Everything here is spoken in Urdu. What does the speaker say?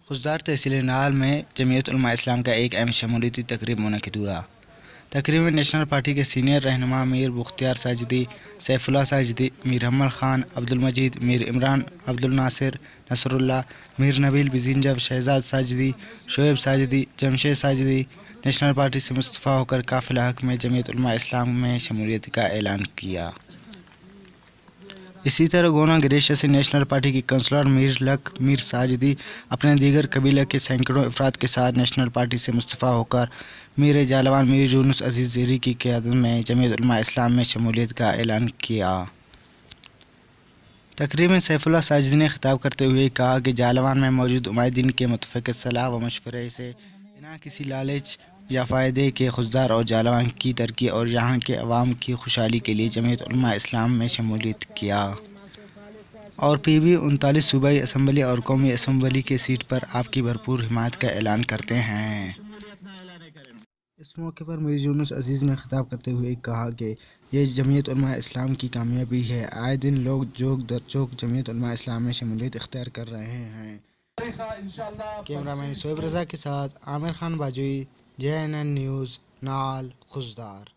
خضدار تحصیل نال میں جمعیت علماء اسلام کا ایک اہم شمولیتی تقریب منعقد ہوا۔ تقریب میں نیشنل پارٹی کے سینئر رہنما میر بختیار ساجدی، سیف اللہ ساجدی، میر حمل خان، عبدالمجید، میر عمران، عبدالناصر، نصر اللہ، میر نبیل بزینجب، شہزاد ساجدی، شعیب ساجدی، جمشید ساجدی نیشنل پارٹی سے مستعفی ہو کر قافلہ حق میں جمعیت علماء اسلام میں شمولیت کا اعلان کیا۔ اسی طرح گونا گریشیا سے نیشنل پارٹی کی کونسلر میر لک میر ساجدی اپنے دیگر قبیلہ کے سینکڑوں افراد کے ساتھ نیشنل پارٹی سے مستعفی ہو کر میر جالوان میر یونس عزیز زیری کی قیادت میں جمعیت علماء اسلام میں شمولیت کا اعلان کیا۔ تقریب میں سیف اللہ ساجدی نے خطاب کرتے ہوئے کہا کہ جالوان میں موجود عمائدین کے متفقہ صلاح و مشورے سے بنا کسی لالچ یا فائدے کے خضدار اور جالوان کی ترقی اور یہاں کے عوام کی خوشحالی کے لیے جمعیت علماء اسلام میں شمولیت کیا اور پی بی 39 صوبائی اسمبلی اور قومی اسمبلی کے سیٹ پر آپ کی بھرپور حمایت کا اعلان کرتے ہیں۔ اس موقع پر میر یونس عزیز نے خطاب کرتے ہوئے کہا کہ یہ جمعیت علماء اسلام کی کامیابی ہے۔ آئے دن لوگ چوک در چوک جمعیت علماء اسلام میں شمولیت اختیار کر رہے ہیں۔ کیمرہ مین شعیب رضا کے ساتھ عامر خان باجوئی، JNN نیوز، نال خضدار۔